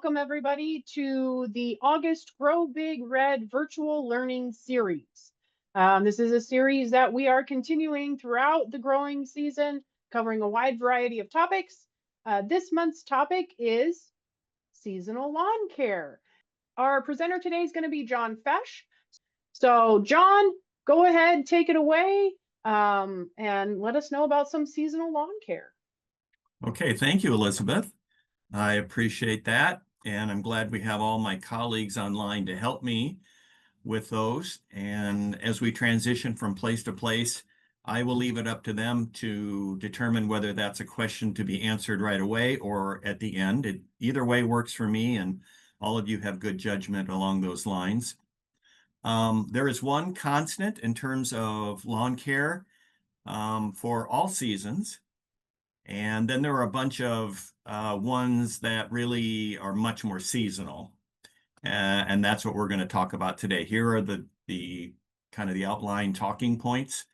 welcome everybody to the August Grow Big Red virtual learning series. This is a series that we are continuing throughout the growing season, covering a wide variety of topics. This month's topic is seasonal lawn care. Our presenter today is going to be John Fech. So John, go ahead, take it away, and let us know about some seasonal lawn care. Okay, thank you, Elizabeth. I appreciate that, and I'm glad we have all my colleagues online to help me with those. And as we transition from place to place, I will leave it up to them to determine whether that's a question to be answered right away or at the end. Either way works for me, and all of you have good judgment along those lines. There is one constant in terms of lawn care for all seasons. And then there are a bunch of ones that really are much more seasonal. And that's what we're going to talk about today. Here are the kind of the outline talking points.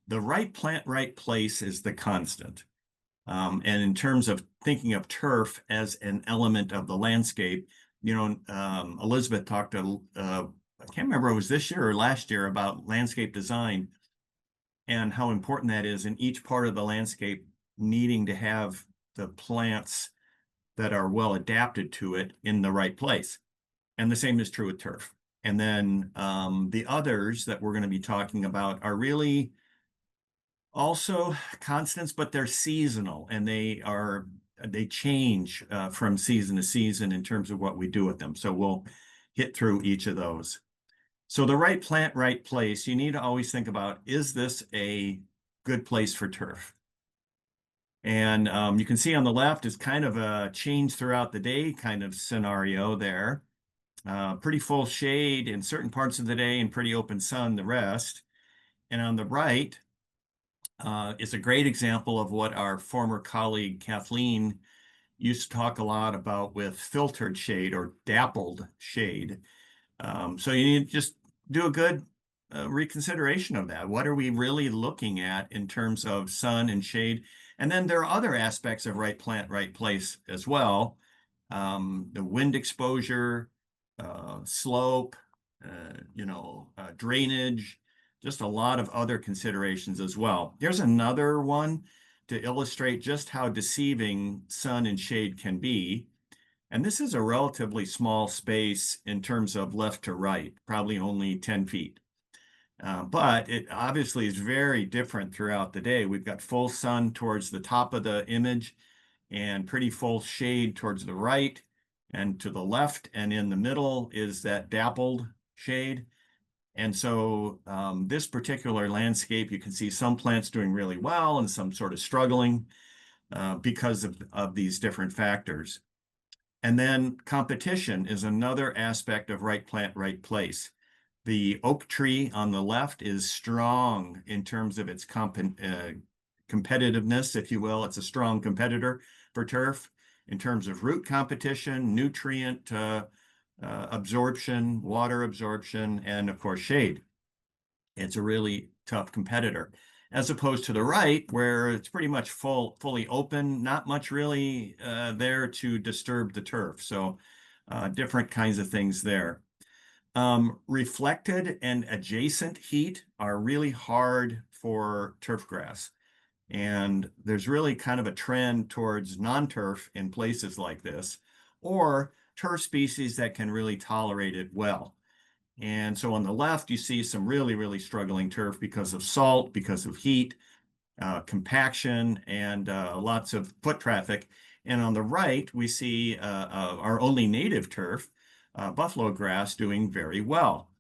The right plant, right place is the constant. And in terms of thinking of turf as an element of the landscape, you know, Elizabeth talked to, I can't remember if it was this year or last year, about landscape design and how important that is in each part of the landscape needing to have the plants that are well adapted to it in the right place. And the same is true with turf. And then the others that we're going to be talking about are really also constants, but they're seasonal, and they change from season to season in terms of what we do with them. So we'll hit through each of those. So the right plant, right place, you need to always think about, is this a good place for turf? And you can see on the left is kind of a change throughout the day kind of scenario there. Pretty full shade in certain parts of the day and pretty open sun the rest. And on the right is a great example of what our former colleague Kathleen used to talk a lot about with filtered shade or dappled shade. So you need to just do a good reconsideration of that. What are we really looking at in terms of sun and shade? And then there are other aspects of right plant, right place as well. The wind exposure, slope, drainage, just a lot of other considerations as well. There's another one to illustrate just how deceiving sun and shade can be. And this is a relatively small space in terms of left to right, probably only 10 feet. But it obviously is very different throughout the day. We've got full sun towards the top of the image and pretty full shade towards the right and to the left, and in the middle is that dappled shade. And so this particular landscape, you can see some plants doing really well and some sort of struggling because of these different factors. And then competition is another aspect of right plant, right place. The oak tree on the left is strong in terms of its competitiveness, if you will. It's a strong competitor for turf in terms of root competition, nutrient absorption, water absorption, and of course, shade. It's a really tough competitor, as opposed to the right, where it's pretty much fully open, not much really there to disturb the turf. So different kinds of things there. Reflected and adjacent heat are really hard for turf grass. And there's really kind of a trend towards non-turf in places like this, or turf species that can really tolerate it well. And so on the left, you see some really, really struggling turf because of salt, because of heat, compaction, and lots of foot traffic. And on the right, we see our only native turf, buffalo grass, doing very well.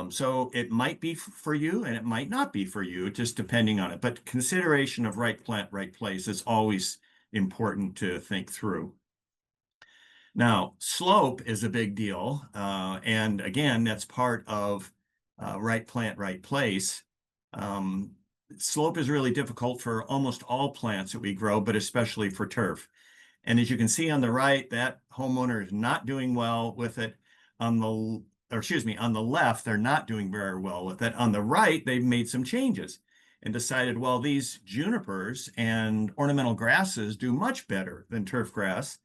So it might be for you and it might not be for you, just depending on it. But consideration of right plant, right place is always important to think through. Now, slope is a big deal. And again, that's part of right plant, right place. Slope is really difficult for almost all plants that we grow, but especially for turf. And as you can see on the right, that homeowner is not doing well with it. On the left, they're not doing very well with it. On the right, they've made some changes and decided, well, these junipers and ornamental grasses do much better than turf grass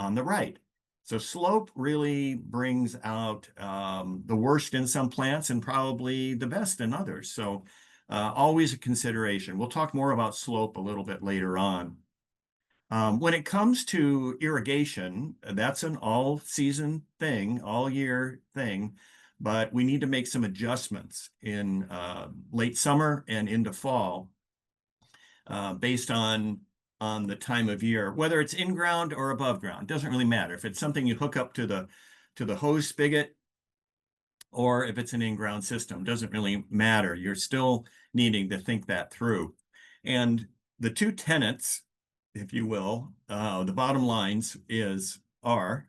on the right. So slope really brings out the worst in some plants and probably the best in others. So always a consideration. We'll talk more about slope a little bit later on. When it comes to irrigation, that's an all-season thing, all-year thing, but we need to make some adjustments in late summer and into fall based on the time of year, whether it's in ground or above ground. Doesn't really matter. If it's something you hook up to the hose spigot, or if it's an in-ground system, doesn't really matter. You're still needing to think that through. And the two tenets, if you will, the bottom lines are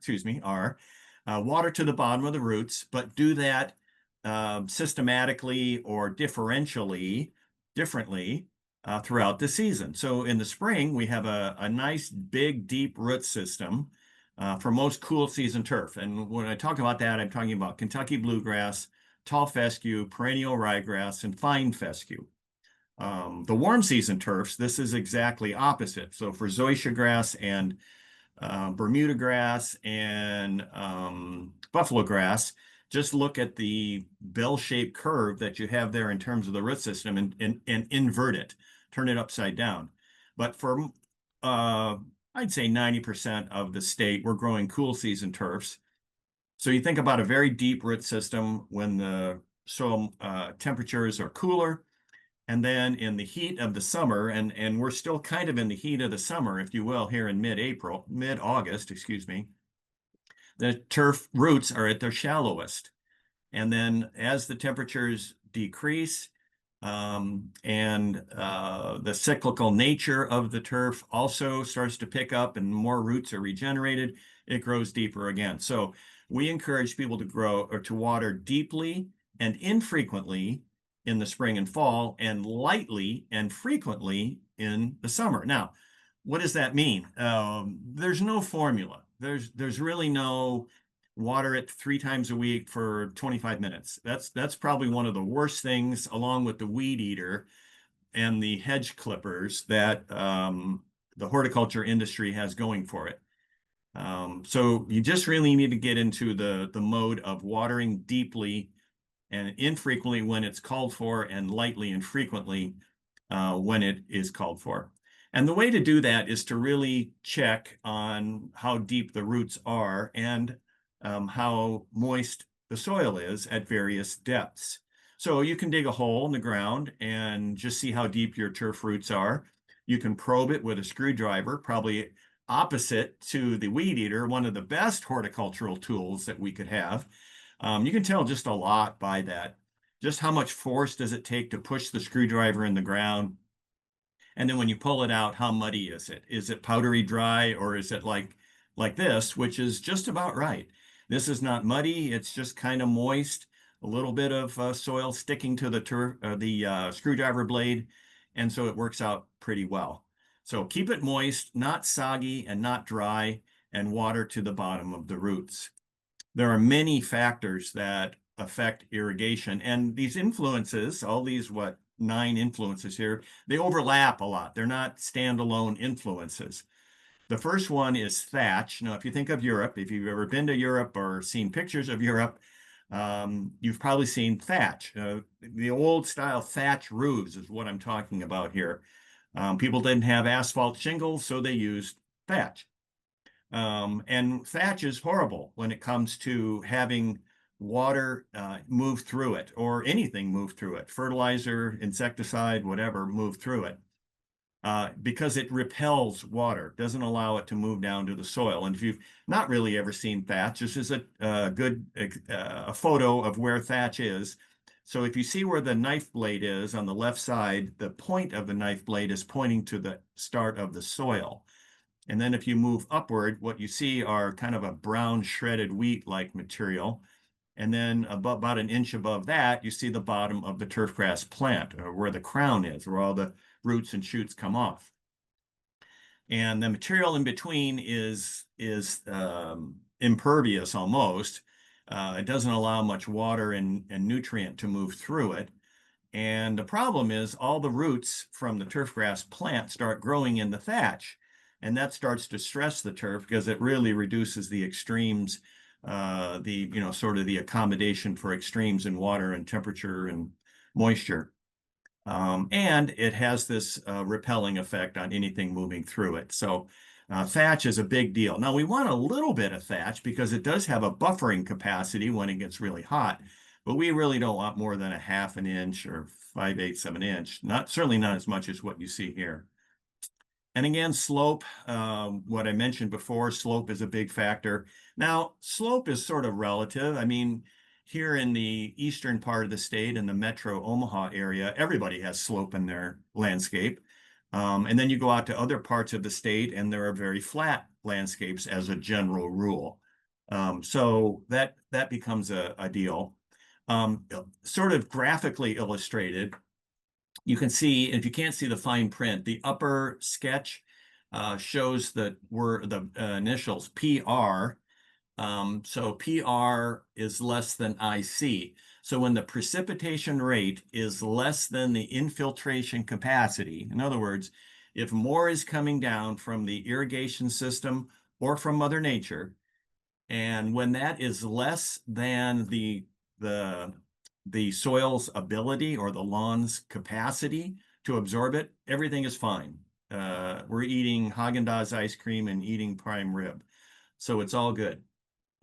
water to the bottom of the roots, but do that systematically or differently throughout the season. So in the spring, we have a nice, big, deep root system for most cool season turf. And when I talk about that, I'm talking about Kentucky bluegrass, tall fescue, perennial ryegrass, and fine fescue. The warm season turfs, this is exactly opposite. So for zoysia grass and Bermuda grass and buffalo grass, just look at the bell-shaped curve that you have there in terms of the root system and invert it, turn it upside down. But for I'd say 90% of the state, we're growing cool season turfs. So you think about a very deep root system when the soil temperatures are cooler, and then in the heat of the summer, and we're still kind of in the heat of the summer, if you will, here in mid-August, excuse me, the turf roots are at their shallowest. And then as the temperatures decrease, and the cyclical nature of the turf also starts to pick up and more roots are regenerated, it grows deeper again. So we encourage people to grow or to water deeply and infrequently in the spring and fall, and lightly and frequently in the summer. Now, what does that mean? There's no formula. There's really no water it 3 times a week for 25 minutes. That's probably one of the worst things, along with the weed eater and the hedge clippers, that the horticulture industry has going for it. So you just really need to get into the mode of watering deeply and infrequently when it's called for, and lightly and frequently when it is called for. And the way to do that is to really check on how deep the roots are and how moist the soil is at various depths. So you can dig a hole in the ground and just see how deep your turf roots are. You can probe it with a screwdriver, probably opposite to the weed eater, one of the best horticultural tools that we could have. You can tell just a lot by that. Just how much force does it take to push the screwdriver in the ground? And then when you pull it out, how muddy is it? Is it powdery dry, or is it like this, which is just about right? This is not muddy. It's just kind of moist, a little bit of soil sticking to the screwdriver blade. And so it works out pretty well. So keep it moist, not soggy and not dry, and water to the bottom of the roots. There are many factors that affect irrigation, and these influences, all these 9 influences here, they overlap a lot. They're not standalone influences. The first one is thatch. Now, if you think of Europe, if you've ever been to Europe or seen pictures of Europe, you've probably seen thatch. The old style thatch roofs is what I'm talking about here. People didn't have asphalt shingles, so they used thatch. And thatch is horrible when it comes to having water move through it, or anything move through it, fertilizer, insecticide, whatever, move through it, because it repels water, doesn't allow it to move down to the soil. And if you've not really ever seen thatch, this is a good photo of where thatch is. So if you see where the knife blade is on the left side, the point of the knife blade is pointing to the start of the soil. And then if you move upward, what you see are kind of a brown shredded wheat-like material. And then about 1 inch above that, you see the bottom of the turfgrass plant, or where the crown is, where all the roots and shoots come off. And the material in between is impervious almost. It doesn't allow much water and nutrient to move through it. And the problem is all the roots from the turfgrass plant start growing in the thatch. And that starts to stress the turf because it really reduces the extremes, sort of the accommodation for extremes in water and temperature and moisture. And it has this repelling effect on anything moving through it. So thatch is a big deal. Now we want a little bit of thatch because it does have a buffering capacity when it gets really hot, but we really don't want more than a half an inch or 5/8 of an inch. Certainly not as much as what you see here. And again, slope, what I mentioned before, slope is a big factor. Now, slope is sort of relative. I mean, here in the eastern part of the state, in the metro Omaha area, everybody has slope in their landscape. And then you go out to other parts of the state, and there are very flat landscapes as a general rule. So that becomes a deal. Sort of graphically illustrated, you can see, if you can't see the fine print, the upper sketch shows that we're the initials PR. So PR is less than IC. So when the precipitation rate is less than the infiltration capacity, in other words, if more is coming down from the irrigation system or from Mother Nature, and when that is less than the soil's ability or the lawn's capacity to absorb it, everything is fine. We're eating Haagen-Dazs ice cream and eating prime rib. So it's all good.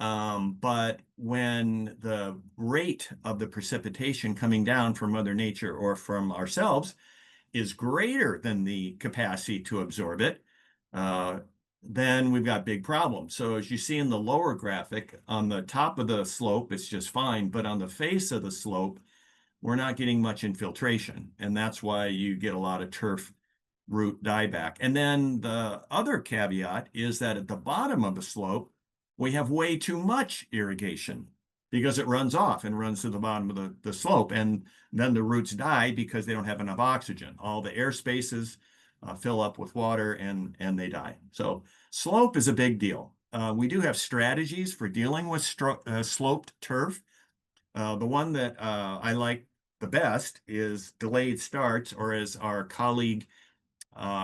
But when the rate of the precipitation coming down from Mother Nature or from ourselves is greater than the capacity to absorb it, then we've got big problems. So as you see in the lower graphic, on the top of the slope, it's just fine. But on the face of the slope, we're not getting much infiltration. And that's why you get a lot of turf root dieback. And then the other caveat is that at the bottom of the slope, we have way too much irrigation because it runs off and runs to the bottom of the slope. And then the roots die because they don't have enough oxygen. All the air spaces fill up with water and they die. So slope is a big deal. We do have strategies for dealing with sloped turf. The one that I like the best is delayed starts, or as our colleague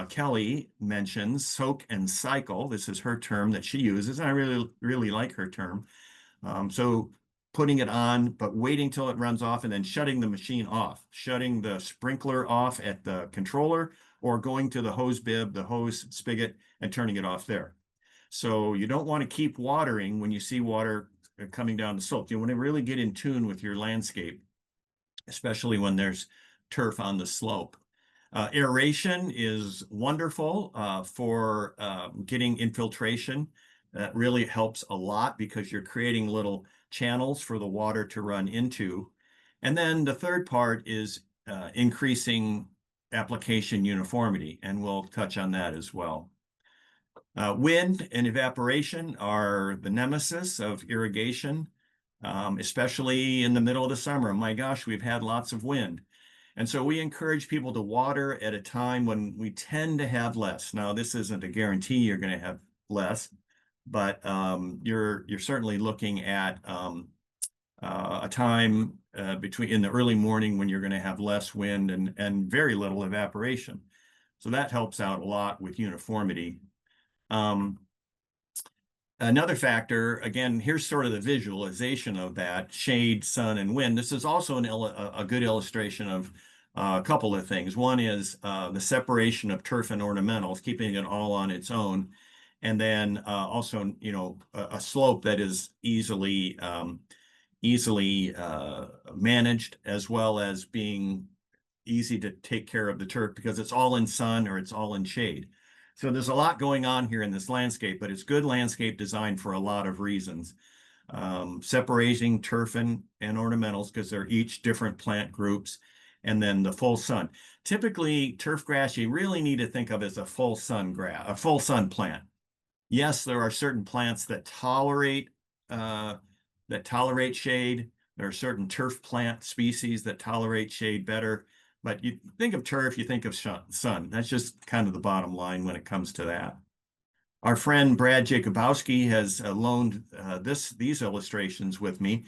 Kelly mentions, soak and cycle. This is her term that she uses, and I really like her term. So putting it on, but waiting till it runs off and then shutting the machine off, shutting the sprinkler off at the controller, or going to the hose bib, the hose spigot, and turning it off there. So you don't want to keep watering when you see water coming down the slope. You want to really get in tune with your landscape, especially when there's turf on the slope. Aeration is wonderful for getting infiltration. That really helps a lot because you're creating little channels for the water to run into. And then the third part is increasing application uniformity, and we'll touch on that as well. Wind and evaporation are the nemesis of irrigation, especially in the middle of the summer. My gosh, we've had lots of wind. And so we encourage people to water at a time when we tend to have less. Now, this isn't a guarantee you're going to have less, but you're certainly looking at a time in the early morning when you're going to have less wind and very little evaporation. So that helps out a lot with uniformity. Another factor, again, here's sort of the visualization of that: shade, sun, and wind. This is also a good illustration of a couple of things. One is the separation of turf and ornamentals, keeping it all on its own. And then also, a slope that is easily managed, as well as being easy to take care of the turf because it's all in sun or it's all in shade. So there's a lot going on here in this landscape, but it's good landscape design for a lot of reasons. Separating turf and ornamentals because they're each different plant groups, and then the full sun. Typically, turf grass you really need to think of as a full sun plant. Yes, there are certain plants that tolerate shade. There are certain turf plant species that tolerate shade better. But you think of turf, you think of sun. That's just kind of the bottom line when it comes to that. Our friend Brad Jacobowski has loaned these illustrations with me.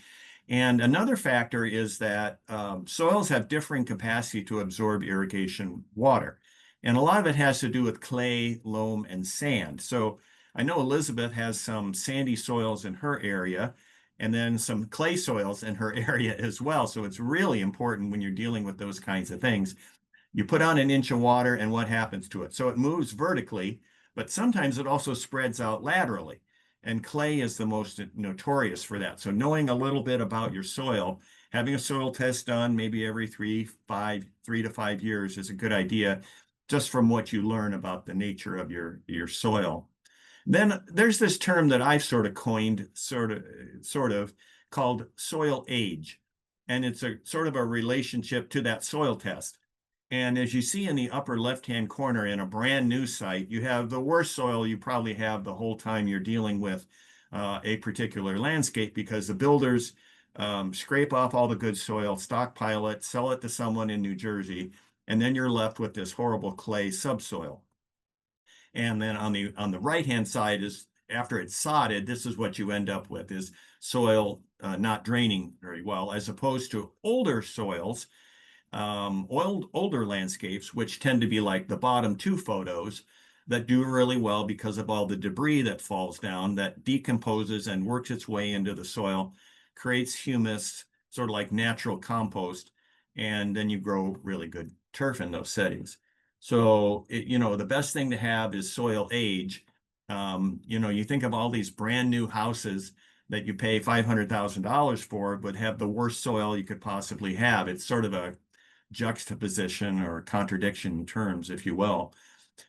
And another factor is that soils have differing capacity to absorb irrigation water. And a lot of it has to do with clay, loam, and sand. So I know Elizabeth has some sandy soils in her area and then some clay soils in her area as well. So it's really important when you're dealing with those kinds of things. You put on an inch of water and what happens to it? So it moves vertically, but sometimes it also spreads out laterally. And clay is the most notorious for that. So knowing a little bit about your soil, having a soil test done maybe every 3 to 5 years is a good idea, just from what you learn about the nature of your soil. Then there's this term that I've sort of coined, sort of called soil age. And it's a sort of a relationship to that soil test. And as you see in the upper left-hand corner in a brand new site, you have the worst soil you probably have the whole time you're dealing with a particular landscape, because the builders scrape off all the good soil, stockpile it, sell it to someone in New Jersey, and then you're left with this horrible clay subsoil. And then on the right-hand side is, after it's sodded, this is what you end up with, is soil not draining very well, as opposed to older soils, older landscapes, which tend to be like the bottom two photos, that do really well because of all the debris that falls down, that decomposes and works its way into the soil, creates humus, sort of like natural compost, and then you grow really good turf in those settings. So, the best thing to have is soil age. You think of all these brand new houses that you pay $500,000 for, but have the worst soil you could possibly have. It's sort of a juxtaposition or contradiction in terms, if you will.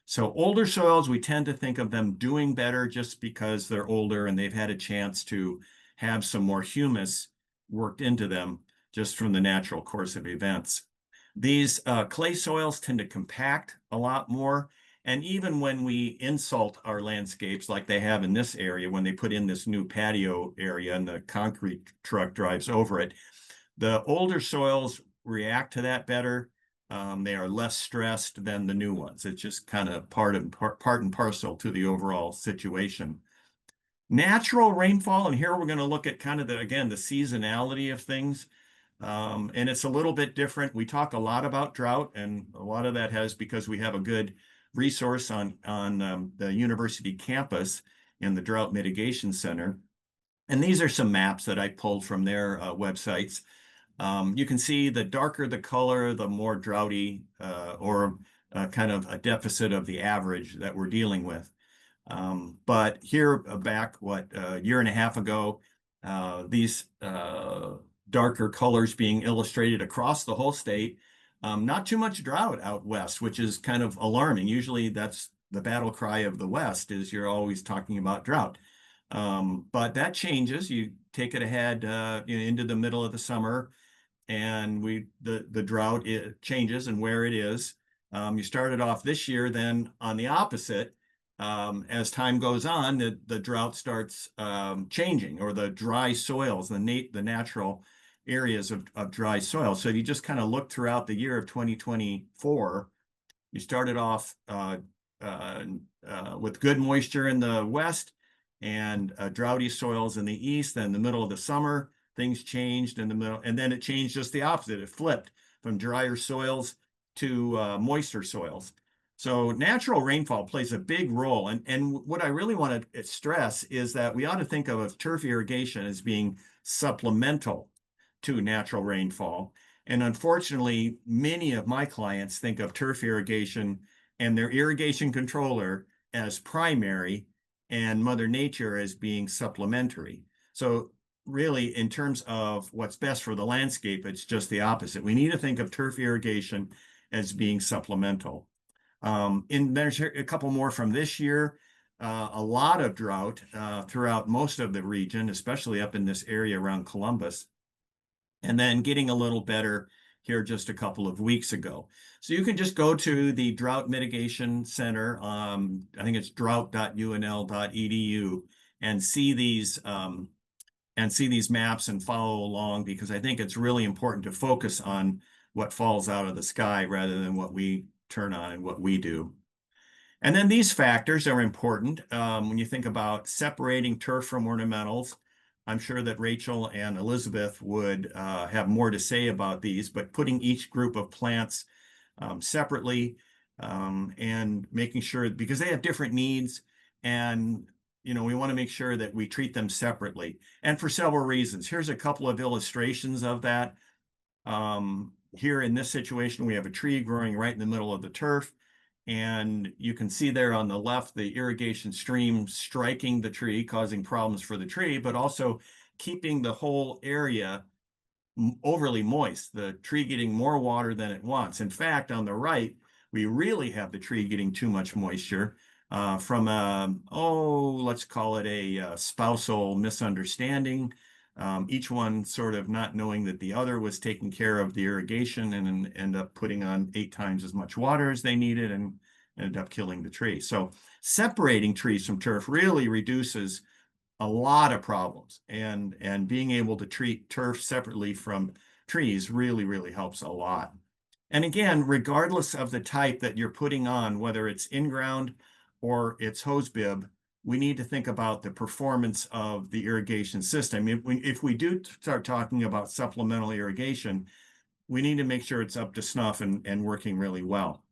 So older soils, we tend to think of them doing better just because they're older and they've had a chance to have some more humus worked into them just from the natural course of events. These clay soils tend to compact a lot more. And even when we insult our landscapes, like they have in this area, when they put in this new patio area and the concrete truck drives over it, the older soils react to that better. They are less stressed than the new ones. It's just kind of part and parcel to the overall situation. Natural rainfall, and here we're going to look at kind of the seasonality of things. And it's a little bit different. We talk a lot about drought, and a lot of that has because we have a good resource on the university campus in the Drought Mitigation Center. And these are some maps that I pulled from their websites. You can see the darker the color, the more droughty or kind of a deficit of the average that we're dealing with. But here back, a year and a half ago, these darker colors being illustrated across the whole state, not too much drought out west, which is kind of alarming. Usually that's the battle cry of the West, is you're always talking about drought. But that changes. You take it ahead into the middle of the summer, and the drought, it changes and where it is. You started off this year, then on the opposite, as time goes on, the drought starts changing, or the dry soils, the natural areas of dry soil. So if you just kind of look throughout the year of 2024, you started off with good moisture in the west and droughty soils in the east. Then in the middle of the summer, things changed in the middle, and then it changed just the opposite. It flipped from drier soils to moister soils. So natural rainfall plays a big role. And what I really want to stress is that we ought to think of turf irrigation as being supplemental to natural rainfall. And unfortunately, many of my clients think of turf irrigation and their irrigation controller as primary and Mother Nature as being supplementary. So really, in terms of what's best for the landscape, it's just the opposite. We need to think of turf irrigation as being supplemental. And there's a couple more from this year. A lot of drought throughout most of the region, especially up in this area around Columbus. And then getting a little better here just a couple of weeks ago. So you can just go to the Drought Mitigation Center. I think it's drought.unl.edu, and see these maps and follow along, because I think it's really important to focus on what falls out of the sky rather than what we turn on and what we do. And then these factors are important when you think about separating turf from ornamentals. I'm sure that Rachel and Elizabeth would have more to say about these, but putting each group of plants separately, and making sure, because they have different needs, and we want to make sure that we treat them separately, and for several reasons. Here's a couple of illustrations of that. Here in this situation, we have a tree growing right in the middle of the turf, and you can see there on the left the irrigation stream striking the tree, causing problems for the tree, but also keeping the whole area overly moist, the tree getting more water than it wants. In fact, on the right, we really have the tree getting too much moisture from let's call it a spousal misunderstanding. Each one sort of not knowing that the other was taking care of the irrigation and end up putting on 8 times as much water as they needed and ended up killing the tree. So separating trees from turf really reduces a lot of problems, and being able to treat turf separately from trees really helps a lot. And again, regardless of the type that you're putting on, whether it's in-ground or it's hose bib, we need to think about the performance of the irrigation system. If we do start talking about supplemental irrigation, we need to make sure it's up to snuff and working really well.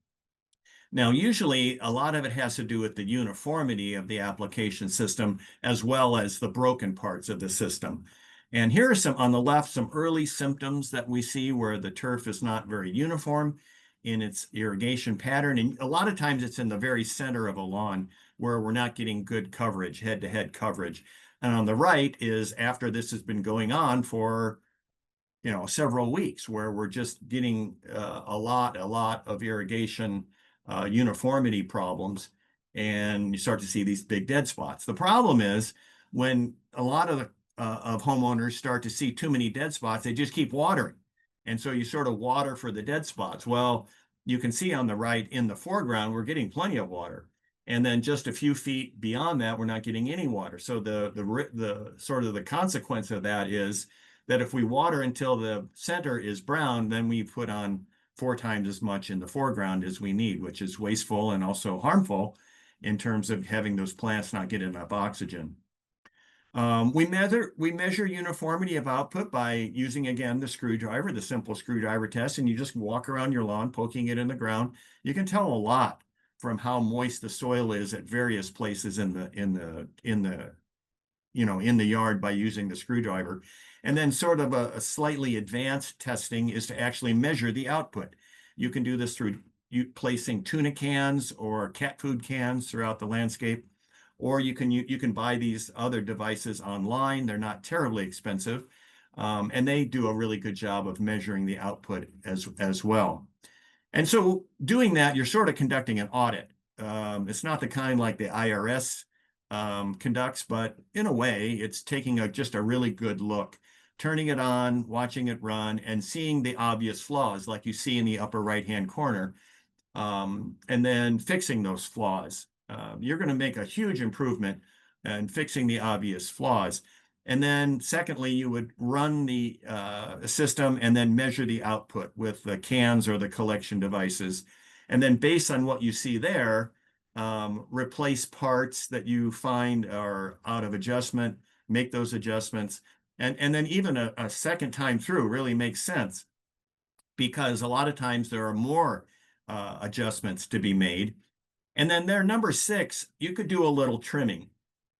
Now, usually a lot of it has to do with the uniformity of the application system as well as the broken parts of the system. And here are some, on the left, some early symptoms that we see where the turf is not very uniform in its irrigation pattern. And a lot of times it's in the very center of a lawn where we're not getting good coverage, head-to-head coverage. And on the right is after this has been going on for several weeks, where we're just getting a lot of irrigation uniformity problems, and you start to see these big dead spots. The problem is when a lot of homeowners start to see too many dead spots, they just keep watering. And so you sort of water for the dead spots. Well, you can see on the right in the foreground, we're getting plenty of water. And then just a few feet beyond that, we're not getting any water. So the sort of the consequence of that is that if we water until the center is brown, then we put on 4 times as much in the foreground as we need, which is wasteful and also harmful in terms of having those plants not get enough oxygen. We measure uniformity of output by using, again, the screwdriver, the simple screwdriver test, and you just walk around your lawn, poking it in the ground. You can tell a lot from how moist the soil is at various places in the yard by using the screwdriver. And then sort of a slightly advanced testing is to actually measure the output. You can do this through placing tuna cans or cat food cans throughout the landscape, or you can buy these other devices online. They're not terribly expensive, and they do a really good job of measuring the output as well. And so doing that, you're sort of conducting an audit. It's not the kind like the IRS conducts, but in a way, it's taking just a really good look, turning it on, watching it run, and seeing the obvious flaws like you see in the upper right-hand corner, and then fixing those flaws. You're going to make a huge improvement in fixing the obvious flaws. And then secondly, you would run the system and then measure the output with the cans or the collection devices. And then based on what you see there, replace parts that you find are out of adjustment, make those adjustments. And then even a second time through really makes sense, because a lot of times there are more adjustments to be made. And then there, number 6, you could do a little trimming.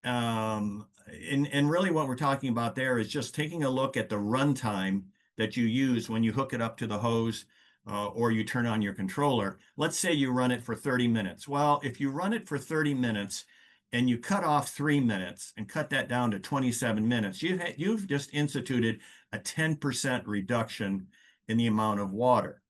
And really what we're talking about there is just taking a look at the runtime that you use when you hook it up to the hose or you turn on your controller. Let's say you run it for 30 minutes. Well, if you run it for 30 minutes and you cut off 3 minutes and cut that down to 27 minutes, you've just instituted a 10% reduction in the amount of water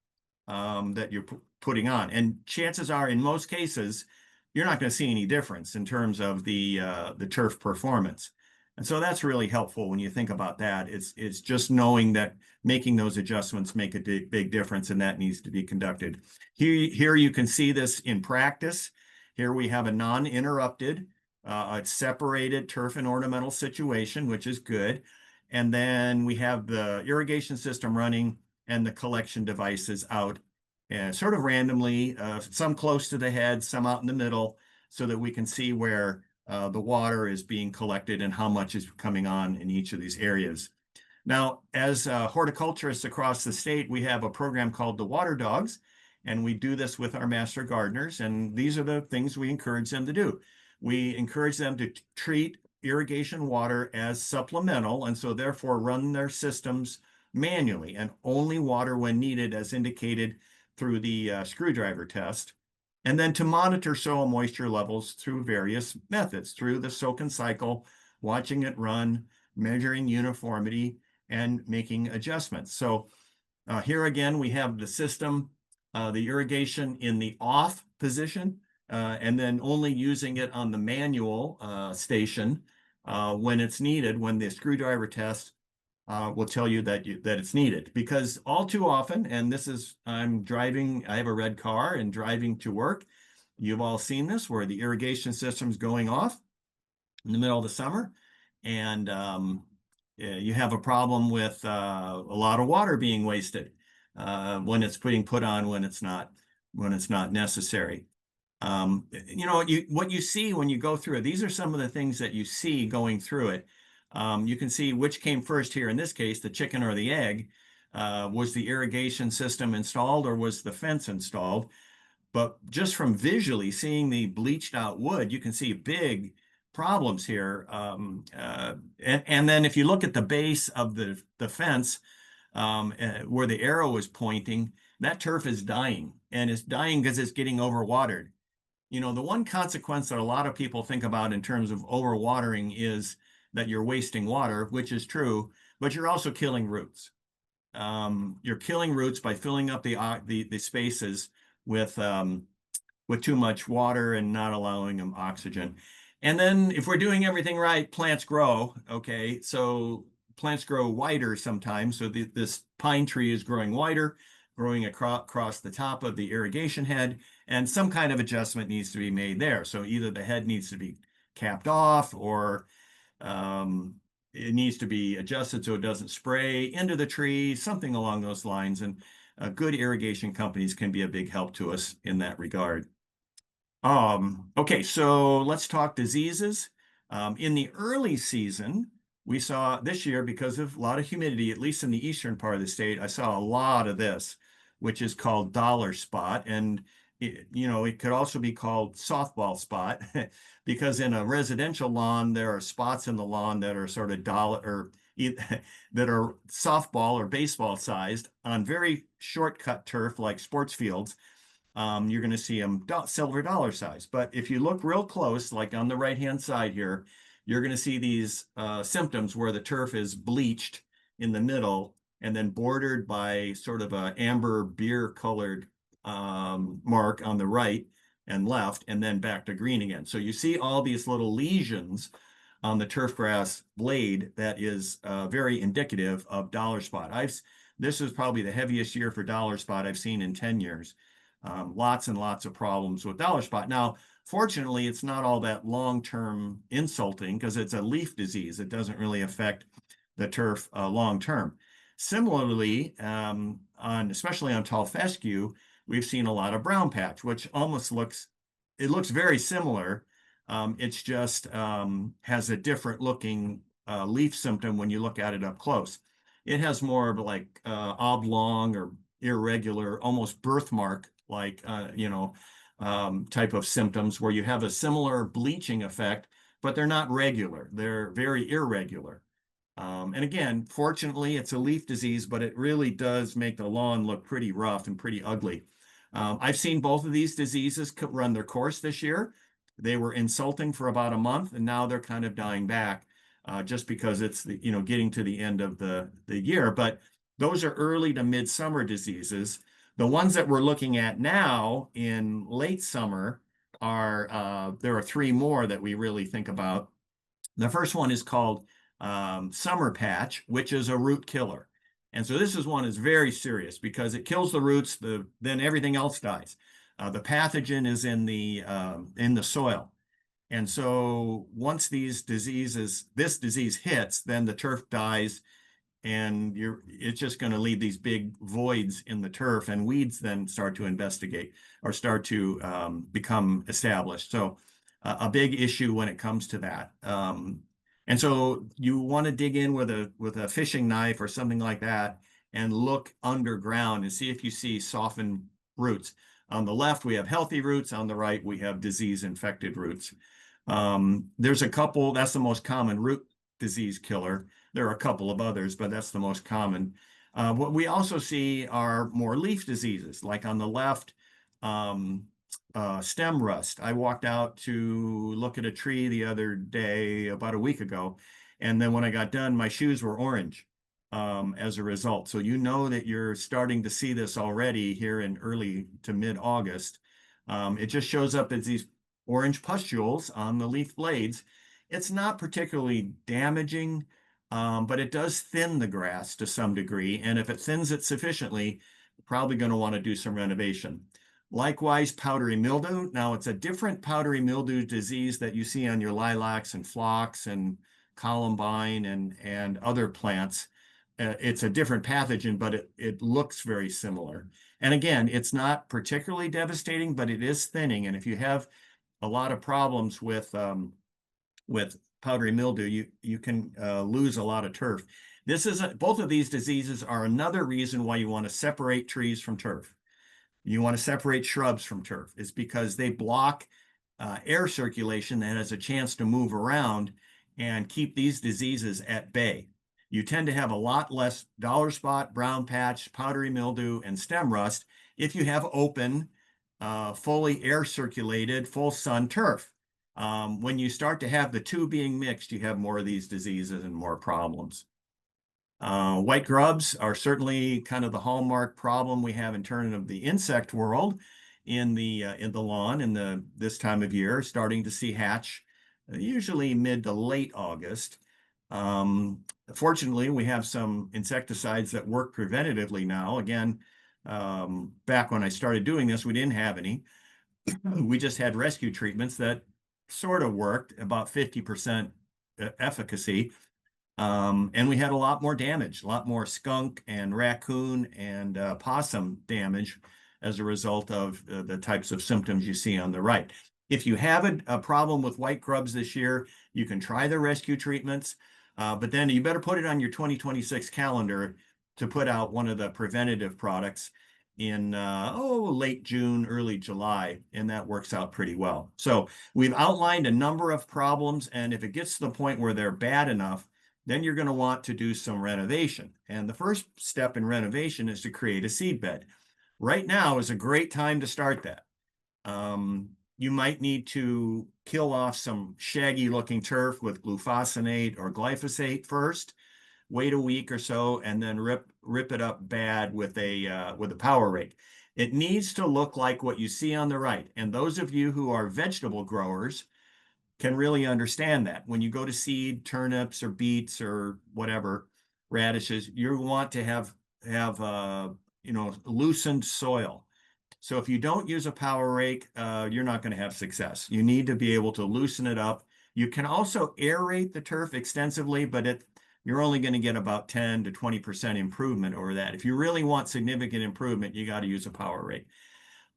that you're putting on. And chances are, in most cases, you're not going to see any difference in terms of the turf performance. And so that's really helpful when you think about that. It's just knowing that making those adjustments make a big difference, and that needs to be conducted. Here you can see this in practice. Here we have a non-interrupted, separated turf and ornamental situation, which is good. And then we have the irrigation system running and the collection devices out sort of randomly, some close to the head, some out in the middle, so that we can see where the water is being collected and how much is coming on in each of these areas. Now, as horticulturists across the state, we have a program called the Water Dogs, And we do this with our master gardeners, and these are the things we encourage them to do. We encourage them to treat irrigation water as supplemental, and so therefore run their systems manually and only water when needed as indicated through the screwdriver test. And then to monitor soil moisture levels through various methods, through the soak and cycle, watching it run, measuring uniformity, and making adjustments. So here again, we have the system, the irrigation in the off position, and then only using it on the manual station when it's needed, when the screwdriver test will tell you that it's needed. Because all too often, and this is, I'm driving, I have a red car and driving to work. You've all seen this, where the irrigation system's going off in the middle of the summer, and you have a problem with a lot of water being wasted when it's being put on when it's not necessary. What you see when you go through it, these are some of the things that you see going through it. You can see which came first here. In this case, the chicken or the egg. Was the irrigation system installed or was the fence installed? But just from visually seeing the bleached out wood, you can see big problems here. And then if you look at the base of the fence, where the arrow is pointing, that turf is dying, and it's dying because it's getting overwatered. The one consequence that a lot of people think about in terms of overwatering is that you're wasting water, which is true, but you're also killing roots. You're killing roots by filling up the spaces with too much water and not allowing them oxygen. And then if we're doing everything right, plants grow. Okay, so plants grow wider sometimes. So this pine tree is growing wider, growing across the top of the irrigation head, and some kind of adjustment needs to be made there. So either the head needs to be capped off, or it needs to be adjusted so it doesn't spray into the tree, something along those lines. And good irrigation companies can be a big help to us in that regard. Okay, so let's talk diseases. In the early season, we saw this year, because of a lot of humidity, at least in the eastern part of the state, I saw a lot of this, which is called dollar spot. And it could also be called softball spot because in a residential lawn, there are spots in the lawn that are sort of that are softball or baseball sized on very shortcut turf like sports fields. You're going to see them silver dollar size. But if you look real close, like on the right-hand side here, you're going to see these symptoms where the turf is bleached in the middle and then bordered by sort of a amber beer colored mark on the right and left, and then back to green again. So you see all these little lesions on the turf grass blade that is very indicative of dollar spot. This is probably the heaviest year for dollar spot I've seen in 10 years. Lots and lots of problems with dollar spot. Now, fortunately, it's not all that long-term insulting because it's a leaf disease. It doesn't really affect the turf long-term. Similarly, especially on tall fescue, we've seen a lot of brown patch, which almost looks very similar. It's just has a different looking leaf symptom when you look at it up close. It has more of like oblong or irregular, almost birthmark like type of symptoms where you have a similar bleaching effect, but they're not regular. They're very irregular. And again, fortunately, it's a leaf disease, but it really does make the lawn look pretty rough and pretty ugly. I've seen both of these diseases run their course this year. They were insulting for about a month, and now they're kind of dying back just because it's getting to the end of the year. But those are early to midsummer diseases. The ones that we're looking at now in late summer there are three more that we really think about. The first one is called summer patch, which is a root killer. And so this is one that's very serious because it kills the roots, then everything else dies. The pathogen is in the soil. And so once this disease hits, then the turf dies, and it's just going to leave these big voids in the turf, and weeds then start to investigate or start to become established. So a big issue when it comes to that. And so you want to dig in with a fishing knife or something like that and look underground and see if you see softened roots. On the left, we have healthy roots. On the right, we have disease-infected roots. There's a couple, that's the most common root disease killer. There are a couple of others, but that's the most common. What we also see are more leaf diseases, like on the left, stem rust. I walked out to look at a tree the other day, about a week ago, and then when I got done, my shoes were orange as a result. So you know that you're starting to see this already here in early to mid-August. It just shows up as these orange pustules on the leaf blades. It's not particularly damaging, but it does thin the grass to some degree. And if it thins it sufficiently, you're probably going to want to do some renovation. Likewise, powdery mildew. Now, it's a different powdery mildew disease that you see on your lilacs and phlox and columbine and other plants. It's a different pathogen, but it looks very similar. And again, it's not particularly devastating, but it is thinning. And if you have a lot of problems with powdery mildew, you can lose a lot of turf. Both of these diseases are another reason why you want to separate trees from turf. You want to separate shrubs from turf. It's because they block air circulation that has a chance to move around and keep these diseases at bay. You tend to have a lot less dollar spot, brown patch, powdery mildew, and stem rust if you have open, fully air circulated, full sun turf. When you start to have the two being mixed, you have more of these diseases and more problems. White grubs are certainly kind of the hallmark problem we have in terms of the insect world in the lawn in this time of year, starting to see hatch, usually mid to late August. Fortunately, we have some insecticides that work preventatively now. Again, back when I started doing this, we didn't have any. We just had rescue treatments that sort of worked, about 50% efficacy. And we had a lot more damage, a lot more skunk and raccoon and possum damage as a result of the types of symptoms you see on the right. If you have a problem with white grubs this year, you can try the rescue treatments, but then you better put it on your 2026 calendar to put out one of the preventative products in late June, early July, and that works out pretty well. So we've outlined a number of problems, and if it gets to the point where they're bad enough, then you're going to want to do some renovation. And the first step in renovation is to create a seed bed. Right now is a great time to start that. You might need to kill off some shaggy looking turf with glufosinate or glyphosate first, wait a week or so, and then rip it up bad with a power rake. It needs to look like what you see on the right. And those of you who are vegetable growers can really understand that. When you go to seed turnips or beets or whatever, radishes, you want to have loosened soil. So if you don't use a power rake, you're not going to have success. You need to be able to loosen it up. You can also aerate the turf extensively, but you're only going to get about 10 to 20% improvement over that. If you really want significant improvement, you got to use a power rake.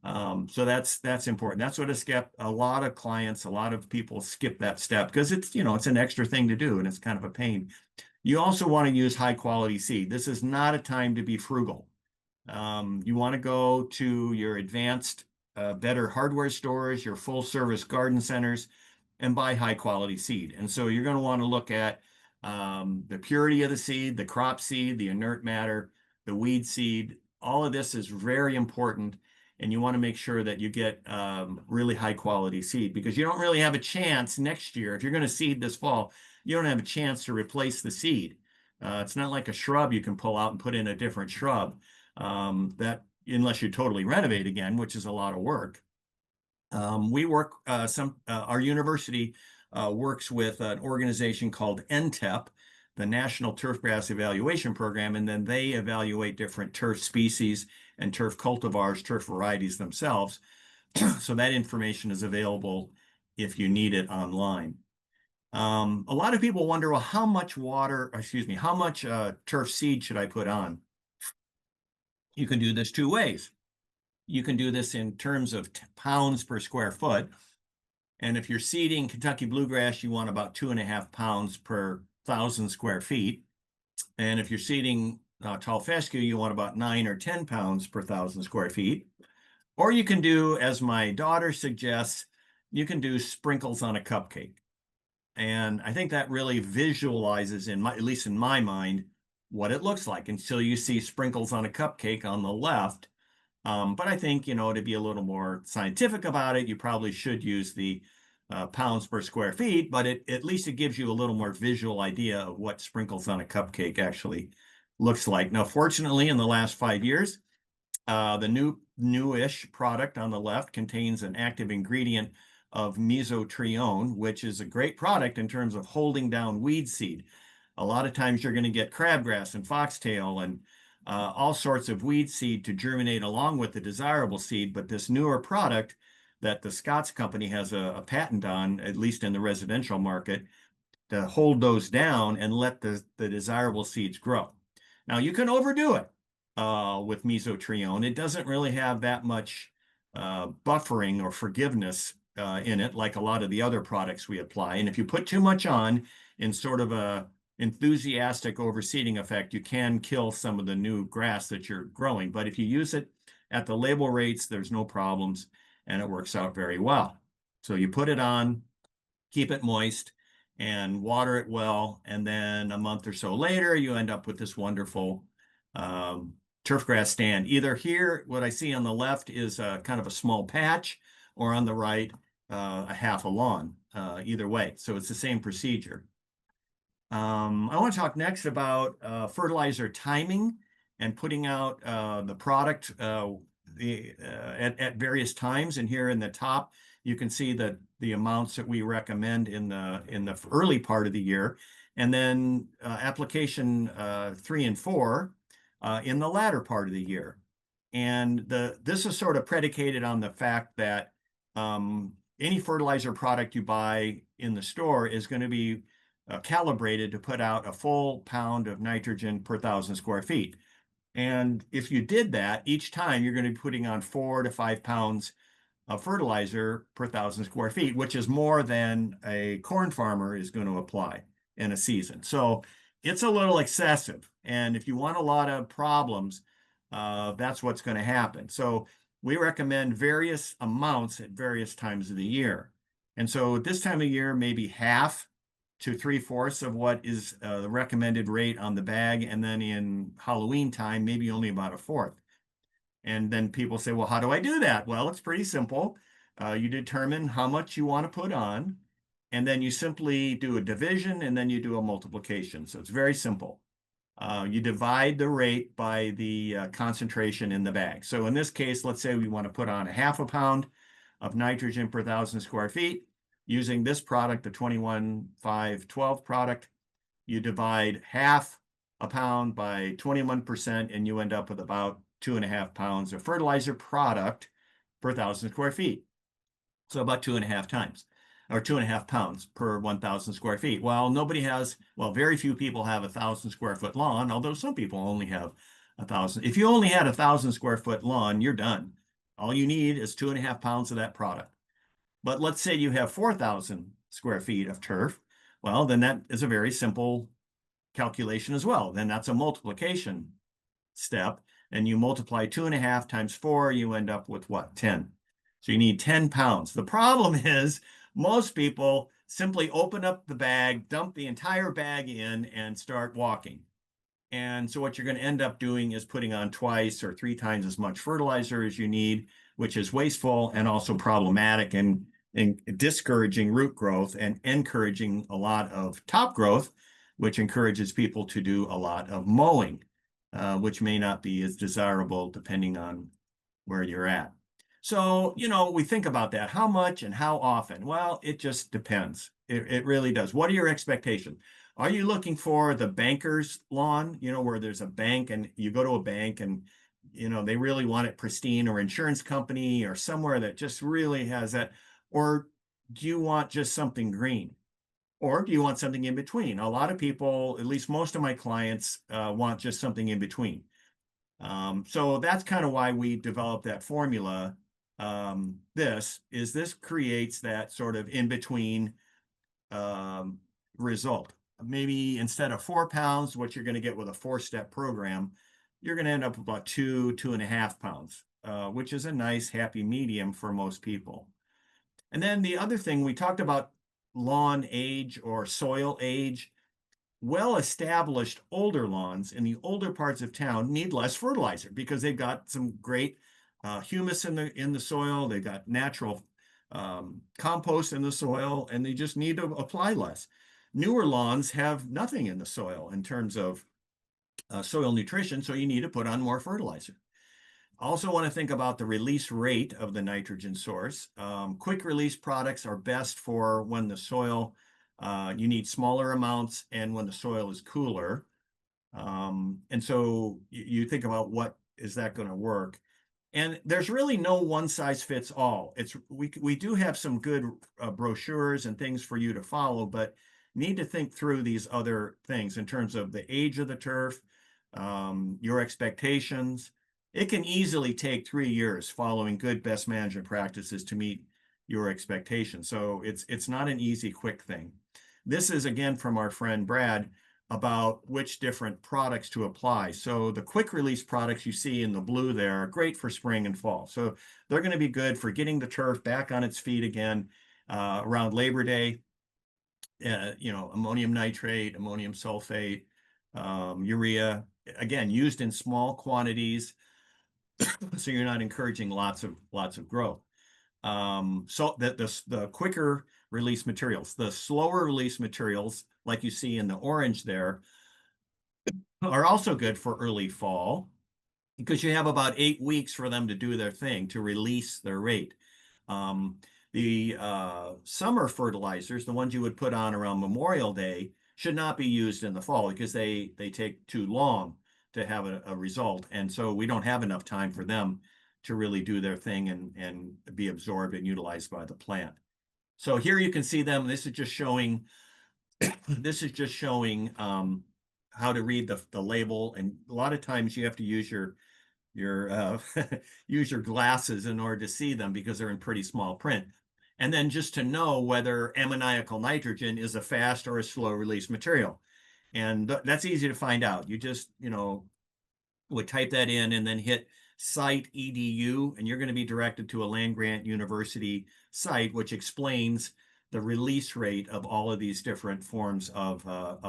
So that's important. That's what a lot of clients, a lot of people skip that step because it's an extra thing to do and it's kind of a pain. You also want to use high quality seed. This is not a time to be frugal. You want to go to your advanced, better hardware stores, your full service garden centers, and buy high quality seed. And so you're going to want to look at the purity of the seed, the crop seed, the inert matter, the weed seed. All of this is very important. And you want to make sure that you get really high quality seed because you don't really have a chance next year. If you're going to seed this fall, you don't have a chance to replace the seed. It's not like a shrub you can pull out and put in a different shrub unless you totally renovate again, which is a lot of work. Our university works with an organization called NTEP, the National Turfgrass Evaluation Program, and then they evaluate different turf species and turf cultivars, turf varieties themselves. So that information is available if you need it online. A lot of people wonder, well, how much turf seed should I put on? You can do this two ways. You can do this in terms of pounds per square foot. And if you're seeding Kentucky bluegrass, you want about 2.5 pounds per 1,000 square feet. And if you're seeding tall fescue, you want about 9 or 10 pounds per 1,000 square feet. Or you can do, as my daughter suggests, you can do sprinkles on a cupcake. And I think that really visualizes, at least in my mind, what it looks like until you see sprinkles on a cupcake on the left. But I think, to be a little more scientific about it, you probably should use the pounds per square feet, but at least it gives you a little more visual idea of what sprinkles on a cupcake actually looks like. Now, fortunately, in the last 5 years, the newish product on the left contains an active ingredient of mesotrione, which is a great product in terms of holding down weed seed. A lot of times you're going to get crabgrass and foxtail and all sorts of weed seed to germinate along with the desirable seed, but this newer product that the Scott's company has a patent on, at least in the residential market, to hold those down and let the desirable seeds grow. Now, you can overdo it with mesotrione. It doesn't really have that much buffering or forgiveness in it, like a lot of the other products we apply. And if you put too much on in sort of a enthusiastic overseeding effect, you can kill some of the new grass that you're growing. But if you use it at the label rates, there's no problems, and it works out very well. So you put it on, keep it moist, and water it well. And then a month or so later, you end up with this wonderful turfgrass stand. Either here, what I see on the left is kind of a small patch, or on the right, a half a lawn, either way. So it's the same procedure. I want to talk next about fertilizer timing and putting out the product at various times. And here in the top, you can see the amounts that we recommend in the early part of the year, and then application 3 and 4 in the latter part of the year. And this is sort of predicated on the fact that any fertilizer product you buy in the store is going to be calibrated to put out a full pound of nitrogen per 1,000 square feet. And if you did that, each time you're going to be putting on 4 to 5 pounds of fertilizer per 1,000 square feet, which is more than a corn farmer is going to apply in a season. So it's a little excessive. And if you want a lot of problems, that's what's going to happen. So we recommend various amounts at various times of the year. And so at this time of year, maybe half to 3/4 of what is the recommended rate on the bag. And then in Halloween time, maybe only about 1/4. And then people say, well, how do I do that? Well, it's pretty simple. You determine how much you want to put on, and then you simply do a division, and then you do a multiplication. So it's very simple. You divide the rate by the concentration in the bag. So in this case, let's say we want to put on a half a pound of nitrogen per 1,000 square feet. Using this product, the 21-5-12 product, you divide half a pound by 21%, and you end up with about 2.5 pounds of fertilizer product per 1,000 square feet. So about 2.5 times, or 2.5 pounds per 1,000 square feet. Well, very few people have 1,000 square foot lawn, although some people only have 1,000. If you only had 1,000 square foot lawn, you're done. All you need is 2.5 pounds of that product. But let's say you have 4,000 square feet of turf. Well, then that is a very simple calculation as well. Then that's a multiplication step, and you multiply 2.5 times 4, you end up with what? 10. So you need 10 pounds. The problem is most people simply open up the bag, dump the entire bag in, and start walking. And so what you're going to end up doing is putting on 2 or 3 times as much fertilizer as you need, which is wasteful and also problematic and discouraging root growth and encouraging a lot of top growth, which encourages people to do a lot of mowing, which may not be as desirable depending on where you're at. So, we think about that. How much and how often? Well, it just depends. It really does. What are your expectations? Are you looking for the banker's lawn, where there's a bank and you go to a bank and, they really want it pristine, or insurance company or somewhere that just really has that? Or do you want just something green? Or do you want something in between? A lot of people, at least most of my clients, want just something in between. So that's kind of why we developed that formula. This creates that sort of in-between result. Maybe instead of 4 pounds, what you're going to get with a 4-step program, you're going to end up with about 2.5 pounds which is a nice happy medium for most people. And then the other thing, we talked about lawn age or soil age. Well-established older lawns in the older parts of town need less fertilizer because they've got some great humus in the soil. They've got natural compost in the soil, and they just need to apply less. Newer lawns have nothing in the soil in terms of soil nutrition, so you need to put on more fertilizer. Also want to think about the release rate of the nitrogen source. Quick release products are best for when the soil, you need smaller amounts and when the soil is cooler. And so you think about what is that going to work? And there's really no one size fits all. We do have some good brochures and things for you to follow, but need to think through these other things in terms of the age of the turf, your expectations. It can easily take 3 years following good best management practices to meet your expectations. So it's not an easy, quick thing. This is again from our friend Brad about which different products to apply. So the quick release products you see in the blue there are great for spring and fall. So they're going to be good for getting the turf back on its feet again around Labor Day. Ammonium nitrate, ammonium sulfate, urea, again, used in small quantities. So you're not encouraging lots of growth. So the quicker release materials, the slower release materials, like you see in the orange there, are also good for early fall because you have about 8 weeks for them to do their thing, to release their rate. The summer fertilizers, the ones you would put on around Memorial Day, should not be used in the fall because they take too long to have a result. And so we don't have enough time for them to really do their thing and be absorbed and utilized by the plant. So here you can see them. This is just showing how to read the label. And a lot of times you have to use your use your glasses in order to see them because they're in pretty small print. And then just to know whether ammoniacal nitrogen is a fast or a slow release material. And that's easy to find out. You just, would type that in and then hit site edu, and you're going to be directed to a land-grant university site, which explains the release rate of all of these different forms of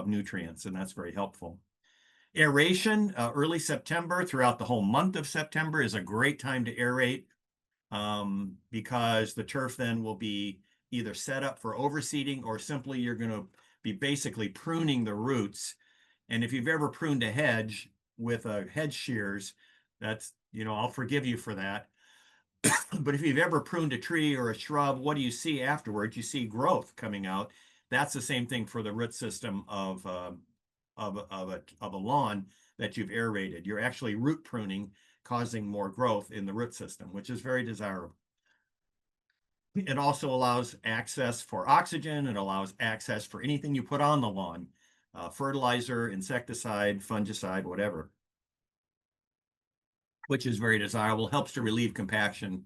nutrients. And that's very helpful. Aeration, early September throughout the whole month of September is a great time to aerate because the turf then will be either set up for overseeding or simply you're going to be basically pruning the roots. And if you've ever pruned a hedge with a hedge shears, that's, I'll forgive you for that. But if you've ever pruned a tree or a shrub, what do you see afterwards? You see growth coming out. That's the same thing for the root system of a lawn that you've aerated. You're actually root pruning, causing more growth in the root system, which is very desirable. It also allows access for oxygen. It allows access for anything you put on the lawn, fertilizer, insecticide, fungicide, whatever, which is very desirable, helps to relieve compaction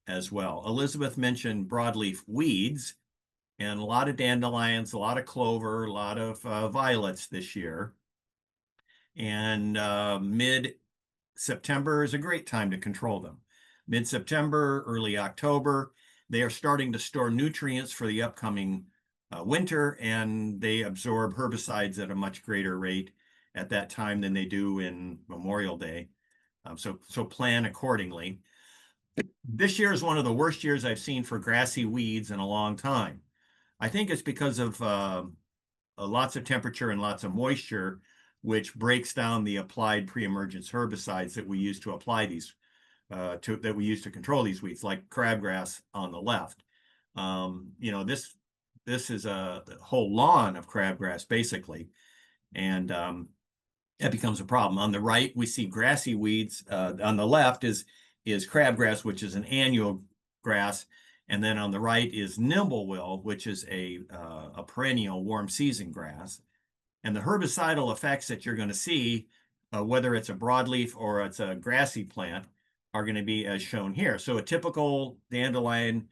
as well. Elizabeth mentioned broadleaf weeds, and a lot of dandelions, a lot of clover, a lot of violets this year. And mid-September is a great time to control them. Mid-September, early October, they are starting to store nutrients for the upcoming winter, and they absorb herbicides at a much greater rate at that time than they do in Memorial Day. So plan accordingly. This year is one of the worst years I've seen for grassy weeds in a long time. I think it's because of lots of temperature and lots of moisture, which breaks down the applied pre-emergence herbicides that we use to apply these, that we use to control these weeds, like crabgrass on the left. This is a whole lawn of crabgrass, basically, and that becomes a problem. On the right, we see grassy weeds. On the left is crabgrass, which is an annual grass. And then on the right is nimblewill, which is a perennial warm season grass. And the herbicidal effects that you're going to see, whether it's a broadleaf or it's a grassy plant, are going to be as shown here. So a typical dandelion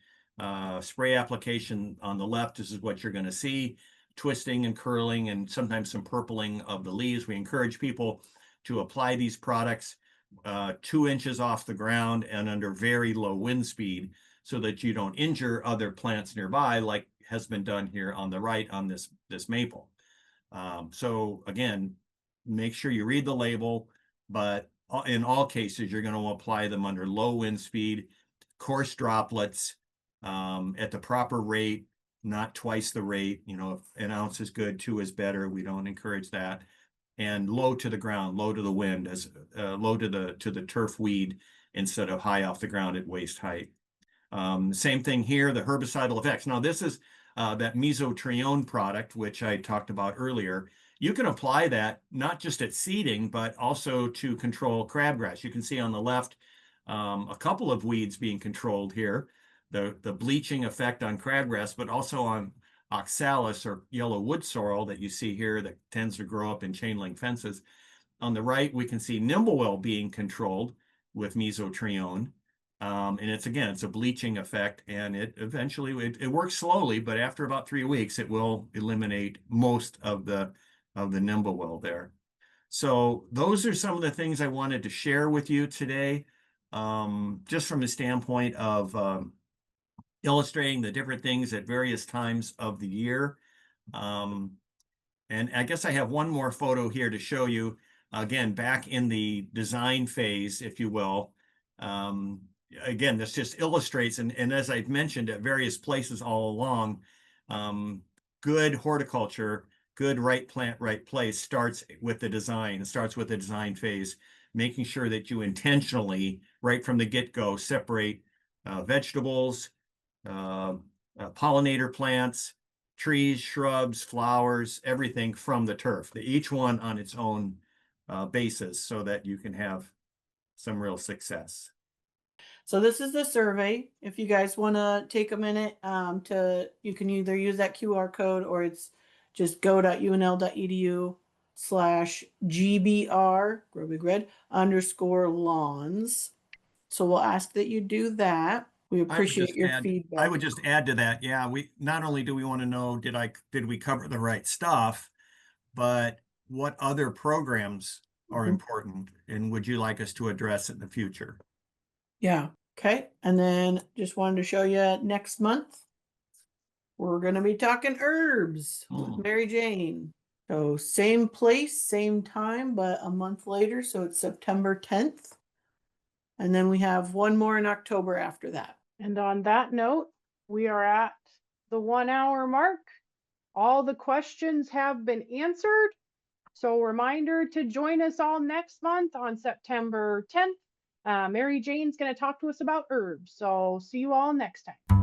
spray application on the left, this is what you're going to see, twisting and curling and sometimes some purpling of the leaves. We encourage people to apply these products 2 inches off the ground and under very low wind speed so that you don't injure other plants nearby, like has been done here on the right on this maple. So again, make sure you read the label, but in all cases, you're going to apply them under low wind speed, coarse droplets, at the proper rate, not twice the rate. You know, if an ounce is good, 2 is better. We don't encourage that. And low to the ground, low to the wind, as low to the turf weed instead of high off the ground at waist height. Same thing here, the herbicidal effects. Now, this is that mesotrione product, which I talked about earlier. You can apply that not just at seeding, but also to control crabgrass. You can see on the left a couple of weeds being controlled here, the bleaching effect on crabgrass, but also on oxalis or yellow wood sorrel that you see here that tends to grow up in chain link fences. On the right, we can see nimblewell being controlled with mesotrione. And it's a bleaching effect, and it eventually it works slowly, but after about 3 weeks, it will eliminate most of the nimblewell there. So those are some of the things I wanted to share with you today, just from the standpoint of illustrating the different things at various times of the year. And I guess I have one more photo here to show you, again, back in the design phase, if you will. Again, this just illustrates, and as I've mentioned at various places all along, good horticulture, good right plant, right place starts with the design. It starts with the design phase, making sure that you intentionally, right from the get-go, separate vegetables, pollinator plants, trees, shrubs, flowers, everything from the turf, each one on its own basis, so that you can have some real success. So this is the survey. If you guys want to take a minute you can either use that QR code, or it's just go.unl.edu/GBR, GroBigRed _lawns. So we'll ask that you do that. We appreciate your feedback. I would just add to that. Yeah, we not only do we want to know, did we cover the right stuff, but what other programs are important, and would you like us to address in the future? Yeah. Okay. And then just wanted to show you next month, we're going to be talking herbs with Mary Jane. So same place, same time, but a month later. So it's September 10th. And then we have one more in October after that. And on that note, we are at the 1 hour mark. All the questions have been answered. So reminder to join us all next month on September 10th. Mary Jane's going to talk to us about herbs. So see you all next time.